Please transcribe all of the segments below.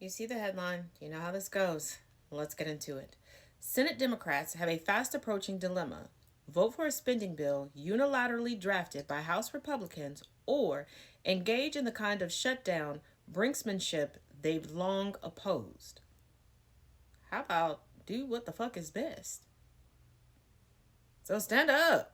You see the headline, you know how this goes. Let's get into it. Senate Democrats have a fast approaching dilemma: vote for a spending bill unilaterally drafted by House Republicans or engage in the kind of shutdown brinksmanship they've long opposed. How about do what the fuck is best? So stand up.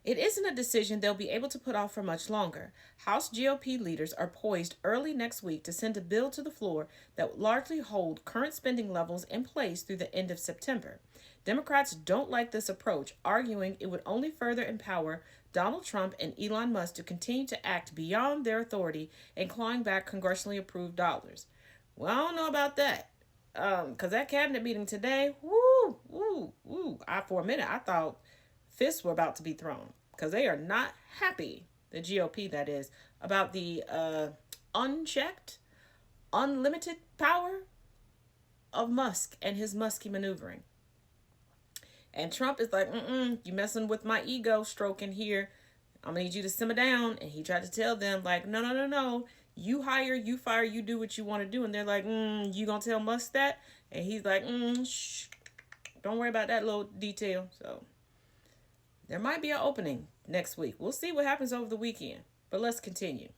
It isn't a decision they'll be able to put off for much longer. House GOP leaders are poised early next week to send a bill to the floor that would largely hold current spending levels in place through the end of September. Democrats don't like this approach, arguing it would only further empower Donald Trump and Elon Musk to continue to act beyond their authority and clawing back congressionally approved dollars. Well, I don't know about that. Because that cabinet meeting today, woo, woo, woo. For a minute, I thought fists were about to be thrown because they are not happy, the GOP that is, about the unchecked, unlimited power of Musk and his musky maneuvering. And Trump is like, you messing with my ego stroking here. I'm going to need you to simmer down. And he tried to tell them, like, no, no, no, no. You hire, you fire, you do what you want to do. And they're like, you going to tell Musk that? And he's like, shh, don't worry about that little detail. So there might be an opening next week. We'll see what happens over the weekend. But let's continue.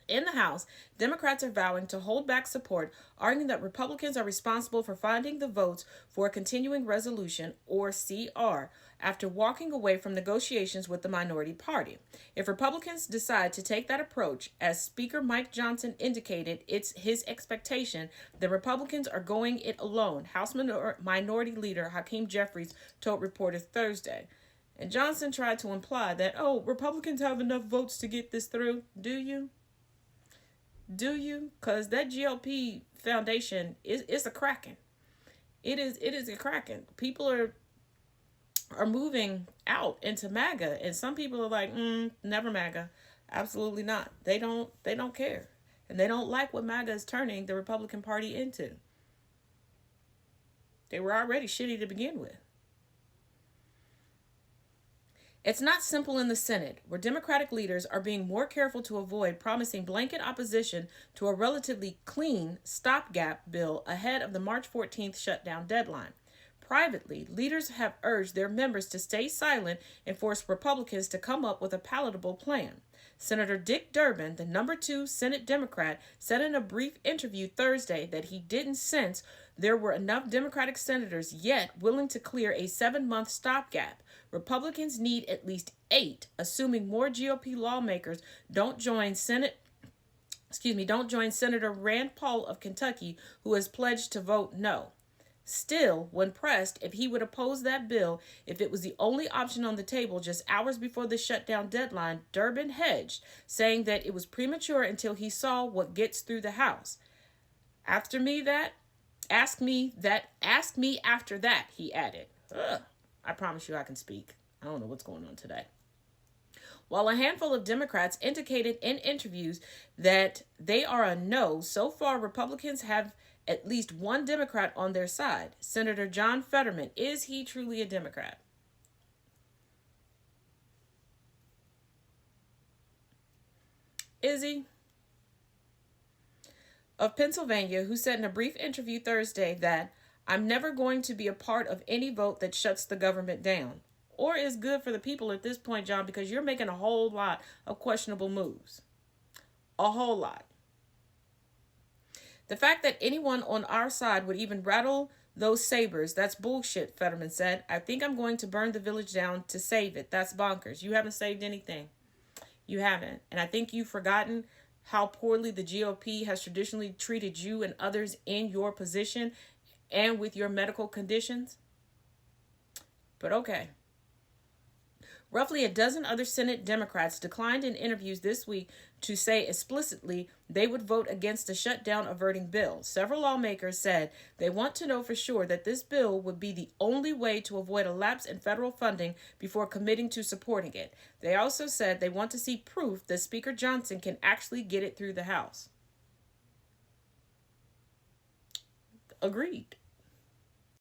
In the House, Democrats are vowing to hold back support, arguing that Republicans are responsible for finding the votes for a continuing resolution, or CR, after walking away from negotiations with the minority party. If Republicans decide to take that approach, as Speaker Mike Johnson indicated it's his expectation, the Republicans are going it alone, House Minority Leader Hakeem Jeffries told reporters Thursday. And Johnson tried to imply that, Republicans have enough votes to get this through. Do you? Do you? Because that GOP foundation is a cracking. It is a cracking. People are moving out into MAGA, and some people are like, never MAGA. Absolutely not. They don't care. And they don't like what MAGA is turning the Republican Party into. They were already shitty to begin with. It's not simple in the Senate, where Democratic leaders are being more careful to avoid promising blanket opposition to a relatively clean stopgap bill ahead of the March 14th shutdown deadline. Privately, leaders have urged their members to stay silent and force Republicans to come up with a palatable plan. Senator Dick Durbin, the number 2 Senate Democrat, said in a brief interview Thursday that he didn't sense there were enough Democratic senators yet willing to clear a 7-month stopgap. Republicans need at least 8, assuming more GOP lawmakers don't join Senator Rand Paul of Kentucky, who has pledged to vote no. Still, when pressed if he would oppose that bill if it was the only option on the table just hours before the shutdown deadline, Durbin hedged, saying that it was premature until he saw what gets through the House. Ask me after that, he added. I promise you I can speak. I don't know what's going on today. While a handful of Democrats indicated in interviews that they are a no, so far Republicans have at least one Democrat on their side. Senator John Fetterman. Is he truly a Democrat? Is he? Of Pennsylvania, who said in a brief interview Thursday that I'm never going to be a part of any vote that shuts the government down or is good for the people at this point, John, because you're making a whole lot of questionable moves. A whole lot. The fact that anyone on our side would even rattle those sabers, that's bullshit, Fetterman said. I think I'm going to burn the village down to save it. That's bonkers. You haven't saved anything. You haven't. And I think you've forgotten how poorly the GOP has traditionally treated you and others in your position and with your medical conditions. But okay. Roughly a dozen other Senate Democrats declined in interviews this week to say explicitly they would vote against the shutdown averting bill. Several lawmakers said they want to know for sure that this bill would be the only way to avoid a lapse in federal funding before committing to supporting it. They also said they want to see proof that Speaker Johnson can actually get it through the House. Agreed.